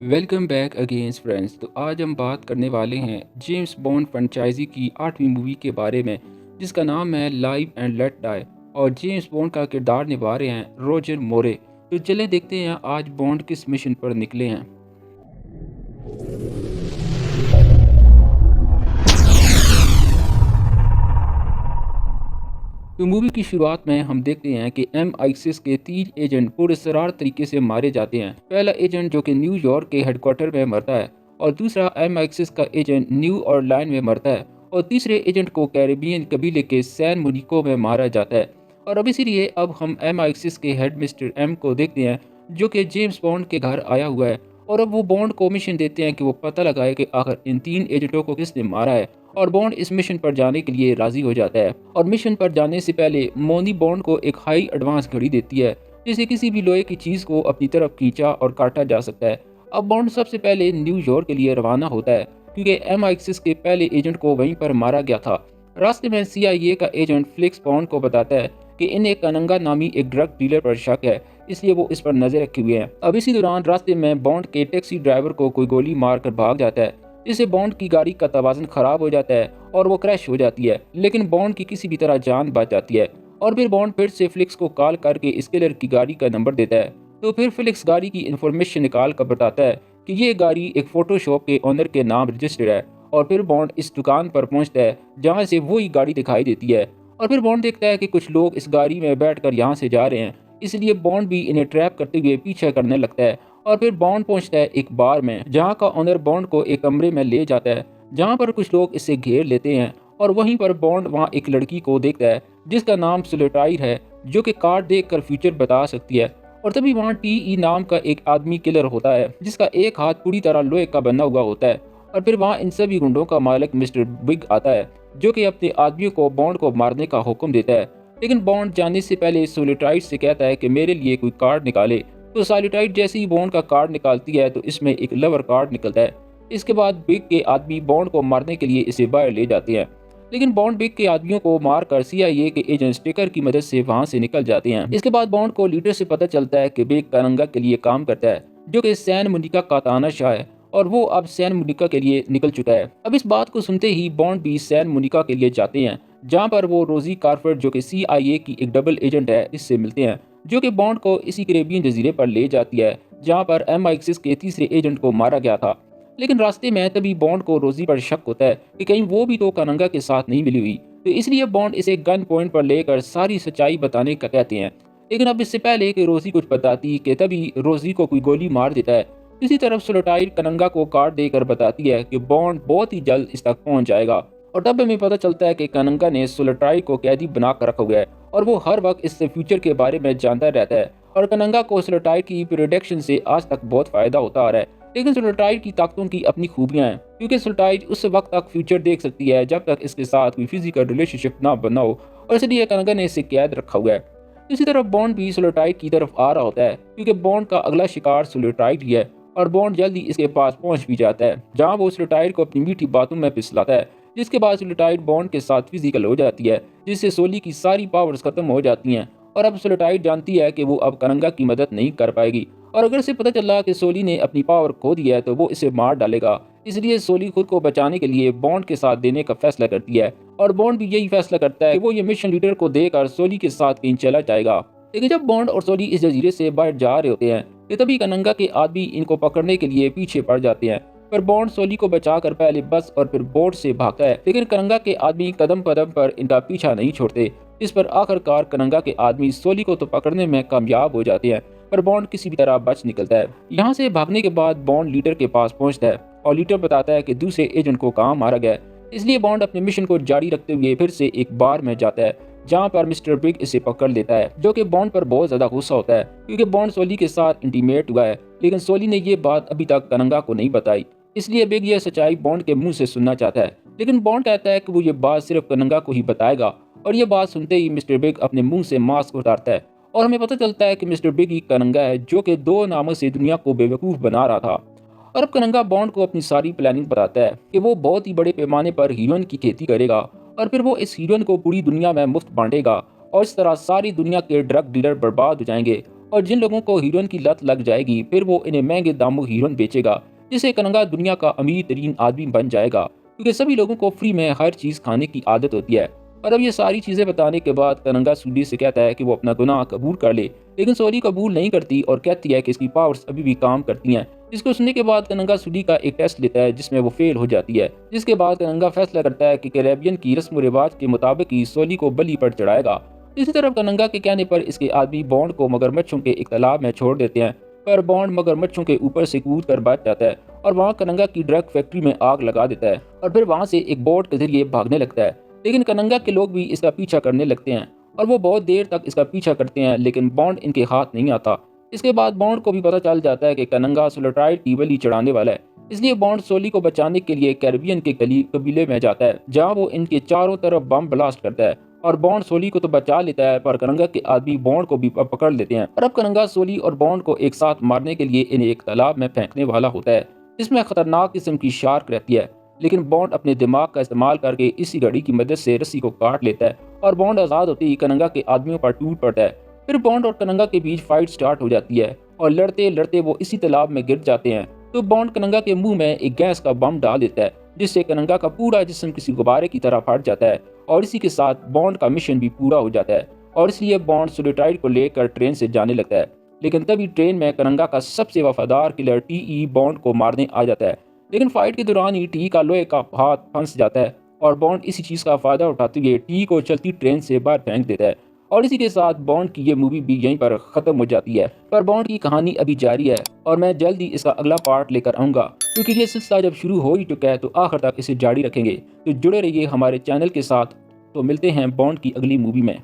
Welcome back against friends. तो आज हम बात करने वाले हैं जेम्स बॉन्ड फ्रेंचाइजी की 8वीं मूवी के बारे में, जिसका नाम है लाइव एंड लेट डाई। और जेम्स बॉन्ड का किरदार निभा रहे हैं रोजर मोरे। तो चले देखते हैं आज बॉन्ड किस मिशन पर निकले हैं। तो मूवी की शुरुआत में हम देखते हैं कि M6 के 3 एजेंट पुरस्कार तरीके से मारे जाते हैं। पहला एजेंट जो कि न्यूयॉर्क के हेडक्वार्टर में मरता है, और दूसरा M6 का एजेंट न्यू ऑरलाइन में मरता है, और तीसरे एजेंट को कैरेबियन कबीले के सैन मोनिको में मारा जाता है। और अब इसीलिए अब हम M6 के हेड मिस्टर M को देखते हैं, जो कि जेम्स बॉन्ड के घर आया हुआ है। और अब वो बॉन्ड को मिशन देते हैं कि वो पता लगाए कि आखिर इन 3 एजेंटों को किसने मारा है। और बॉन्ड इस मिशन पर जाने के लिए राजी हो जाता है। और मिशन पर जाने से पहले मोनी बॉन्ड को एक हाई एडवांस घड़ी देती है, जिससे किसी भी लोहे की चीज को अपनी तरफ खींचा और काटा जा सकता है। अब बॉन्ड सबसे पहले न्यूयॉर्क के लिए रवाना होता है, क्योंकि M6 के पहले एजेंट को वहीं पर मारा गया था। रास्ते में CIA का एजेंट फ्लिक्स बॉन्ड को बताता है कि इन्हें कनंगा नामी एक ड्रग डीलर पर शक है, इसलिए वो इस पर नजर रखे हुए हैं। अब इसी दौरान रास्ते में बॉन्ड के टैक्सी ड्राइवर को कोई गोली मारकर भाग जाता है, जिससे बॉन्ड की गाड़ी का तवाज़ुन खराब हो जाता है और वो क्रैश हो जाती है। लेकिन बॉन्ड की किसी भी तरह जान बच जाती है। और फिर बॉन्ड फिर से फ्लिक्स को कॉल करके इस किलर की गाड़ी का नंबर देता है। तो फिर फ्लिक्स गाड़ी की इन्फॉर्मेशन निकाल कर बताता है कि ये गाड़ी एक फोटोशॉप के ओनर के नाम रजिस्टर्ड है। और फिर बॉन्ड इस दुकान पर पहुंचता है जहां से वही गाड़ी दिखाई देती है। और फिर बॉन्ड देखता है कि कुछ लोग इस गाड़ी में बैठकर यहाँ से जा रहे हैं, इसलिए बॉन्ड भी इन्हें ट्रैप करते हुए पीछे करने लगता है। और फिर बॉन्ड पहुंचता है एक बार में, जहां का ओनर बॉन्ड को एक कमरे में ले जाता है, जहां पर कुछ लोग इसे घेर लेते हैं। और वहीं पर बॉन्ड वहां एक लड़की को देखता है जिसका नाम सुलेटाइर है, जो कि कार्ड देखकर फ्यूचर बता सकती है। और तभी वहां TE नाम का एक आदमी किलर होता है, जिसका एक हाथ पूरी तरह लोहे का बना हुआ होता है। और फिर वहां इन सभी गुंडों का मालिक मिस्टर बिग आता है, जो कि अपने आदमियों को बॉन्ड को मारने का हुक्म देता है। लेकिन बॉन्ड जाने से पहले सोलिटाइर से कहता है कि मेरे लिए कोई कार्ड निकाले। तो सॉलिटाइर जैसे ही बॉन्ड का कार्ड निकालती है तो इसमें एक लवर कार्ड निकलता है। इसके बाद बिग के आदमी बॉन्ड को मारने के लिए इसे बाहर ले जाते हैं। लेकिन बॉन्ड बिग के आदमियों को मारकर CIA के एजेंट स्टिकर की मदद से वहां से निकल जाते हैं। इसके बाद बॉन्ड को लीडर से पता चलता है कि बिग करंगा के लिए काम करता है, जो कि सैन मुनिका का तानाशाह है, और वो अब सैन मुनिका के लिए निकल चुका है। अब इस बात को सुनते ही बॉन्ड भी सैन मुनिका के लिए जाते हैं, जहाँ पर वो रोजी कार्फर्ड, जो कि CIA की एक डबल एजेंट है, इससे मिलते हैं, जो कि बॉन्ड को इसी कैरेबियन जजीरे पर ले जाती है जहां पर M6 के तीसरे एजेंट को मारा गया था। लेकिन रास्ते में तभी बॉन्ड को रोजी पर शक होता है कि कहीं वो भी तो कनंगा के साथ नहीं मिली हुई। तो इसलिए बॉन्ड इसे गन पॉइंट पर लेकर सारी सच्चाई बताने का कहते हैं। लेकिन अब इससे पहले कि रोजी कुछ बताती कि तभी रोजी को कोई गोली मार देता है। इसी तरफ सुलटाइर कनंगा को कार्ड देकर बताती है कि बॉन्ड बहुत ही जल्द इस तक पहुंच जाएगा। और तब हमें पता चलता है कि कनंगा ने सुलटाइर को कैदी बना कर रखा हुआ है, और वो हर वक्त इससे फ्यूचर के बारे में जानता रहता है। और कनंगा को सुलटाइर की प्रोडक्शन से आज तक बहुत फायदा होता आ रहा है। लेकिन सुलटाइर की ताकतों की अपनी खूबियां हैं, क्योंकि सुलटाइर उस वक्त तक फ्यूचर देख सकती है जब तक इसके साथ कोई फिजिकल रिलेशनशिप ना बना हो, और इसलिए कनंगा ने इसे कैद रखा हुआ है। इसी तरफ बॉन्ड भी सुलटाइर की तरफ आ रहा होता है, क्योंकि बॉन्ड का अगला शिकार सुलटाइर ही है। और बॉन्ड जल्दी इसके पास पहुंच भी जाता है, जहां वो सुलटाइर को अपनी मीठी बातों में फिसलाता है, जिसके बाद सुलटाइर बॉन्ड के साथ फिजिकल हो जाती है, जिससे सोली की सारी पावर्स खत्म हो जाती हैं। और अब सुलटाइर जानती है कि वो अब कनंगा की मदद नहीं कर पाएगी, और अगर इसे पता चला कि सोली ने अपनी पावर खो दी है तो वो इसे मार डालेगा। इसलिए सोली खुद को बचाने के लिए बॉन्ड के साथ देने का फैसला करती है, और बॉन्ड भी यही फैसला करता है कि वो ये मिशन लीडर को देकर सोली के साथ कहीं चला जाएगा। लेकिन जब बॉन्ड और सोली इस जजीरे से बाहर जा रहे होते हैं, तो तभी कनंगा के आदमी इनको पकड़ने के लिए पीछे पड़ जाते हैं। पर बॉन्ड सोली को बचाकर पहले बस और फिर बोट से भागता है, लेकिन कनंगा के आदमी कदम कदम पर इनका पीछा नहीं छोड़ते। इस पर आखिरकार कनंगा के आदमी सोली को तो पकड़ने में कामयाब हो जाते हैं, पर बॉन्ड किसी भी तरह बच निकलता है। यहाँ से भागने के बाद बॉन्ड लीडर के पास पहुंचता है, और लीडर बताता है कि दूसरे एजेंट को कहाँ मारा गया है। इसलिए बॉन्ड अपने मिशन को जारी रखते हुए फिर से एक बार में जाता है, जहाँ पर मिस्टर बिग इसे पकड़ लेता है, जो कि बॉन्ड पर बहुत ज्यादा गुस्सा होता है, क्योंकि बॉन्ड सोली के साथ इंटीमेट हुआ है। लेकिन सोली ने ये बात अभी तक कनंगा को नहीं बताई, इसलिए बिग ये सच्चाई बॉन्ड के मुंह से सुनना चाहता है। लेकिन बॉन्ड कहता है कि वो ये बात सिर्फ कनंगा को ही बताएगा। और ये बात सुनते ही मिस्टर बिग अपने मुंह से मास्क उतारता है, और हमें पता चलता है कि मिस्टर बिग ही कनंगा है, जो कि 2 नामों से दुनिया को बेवकूफ़ बना रहा था। और अब कनंगा बॉन्ड को अपनी सारी प्लानिंग बताता है कि वो बहुत ही बड़े पैमाने पर हीरोइन की खेती करेगा, और फिर वो इस हीरोइन को पूरी दुनिया में मुफ्त बांटेगा, और इस तरह सारी दुनिया के ड्रग डीलर बर्बाद हो जाएंगे, और जिन लोगों को हीरोइन की लत लग जाएगी फिर वो इन्हें महंगे दामों हीरोइन बेचेगा, जिससे कनंगा दुनिया का अमीर तरीन आदमी बन जाएगा, क्योंकि सभी लोगों को फ्री में हर चीज़ खाने की आदत होती है। और अब ये सारी चीज़ें बताने के बाद कनंगा सूली से कहता है कि वो अपना गुनाह कबूल कर ले, लेकिन सोली कबूल नहीं करती और कहती है कि इसकी पावर्स अभी भी काम करती हैं। इसको सुनने के बाद कनंगा सूली का एक टेस्ट लेता है जिसमें वो फेल हो जाती है, जिसके बाद कनंगा फैसला करता है कि कैरेबियन की रस्म व रिवाज के मुताबिक ही सोली को बलि पर चढ़ाएगा। इसी तरफ कनंगा के कहने पर इसके आदमी बॉन्ड को मगरमच्छों के एक तालाब में छोड़ देते हैं, पर बॉन्ड मगरमच्छों के ऊपर से कूद कर बच जाता है और वहाँ कनंगा की ड्रग फैक्ट्री में आग लगा देता है और फिर वहाँ से एक बोट के जरिए भागने लगता है। लेकिन कनंगा के लोग भी इसका पीछा करने लगते हैं और वो बहुत देर तक इसका पीछा करते हैं, लेकिन बॉन्ड इनके हाथ नहीं आता। इसके बाद बॉन्ड को भी पता चल जाता है कि कनंगा सोलिटाइड की बलि चढ़ाने वाला है, इसलिए बॉन्ड सोली को बचाने के लिए कैरिबियन के कबीले में जाता है, जहाँ वो इनके चारों तरफ बम ब्लास्ट करता है और बॉन्ड सोली को तो बचा लेता है, पर कनंगा के आदमी बॉन्ड को भी पकड़ लेते हैं। और अब कनंगा सोली और बॉन्ड को एक साथ मारने के लिए इन्हें एक तालाब में फेंकने वाला होता है, जिसमें खतरनाक किस्म की शार्क रहती है। लेकिन बॉन्ड अपने दिमाग का इस्तेमाल करके इसी घड़ी की मदद से रस्सी को काट लेता है और बॉन्ड आज़ाद होते ही कनंगा के आदमियों पर टूट पड़ता है। फिर बॉन्ड और कनंगा के बीच फाइट स्टार्ट हो जाती है और लड़ते लड़ते वो इसी तालाब में गिर जाते हैं। तो बॉन्ड कनंगा के मुंह में एक गैस का बम डाल देता है, जिससे कनंगा का पूरा जिस्म किसी गुब्बारे की तरह फट जाता है और इसी के साथ बॉन्ड का मिशन भी पूरा हो जाता है और इसलिए बॉन्ड सोलिटाइड को लेकर ट्रेन से जाने लगता है। लेकिन तभी ट्रेन में कनंगा का सबसे वफादार किलर टी बॉन्ड को मारने आ जाता है, लेकिन फाइट के दौरान ही टी का लोहे का हाथ फंस जाता है और बॉन्ड इसी चीज़ का फायदा उठाते हुए टी को चलती ट्रेन से बाहर फेंक देता है और इसी के साथ बॉन्ड की ये मूवी भी यहीं पर ख़त्म हो जाती है। पर बॉन्ड की कहानी अभी जारी है और मैं जल्द ही इसका अगला पार्ट लेकर आऊँगा, क्योंकि ये सिलसिला जब शुरू हो ही चुका है तो आखिर तक इसे जारी रखेंगे। तो जुड़े रहिए हमारे चैनल के साथ। तो मिलते हैं बॉन्ड की अगली मूवी में।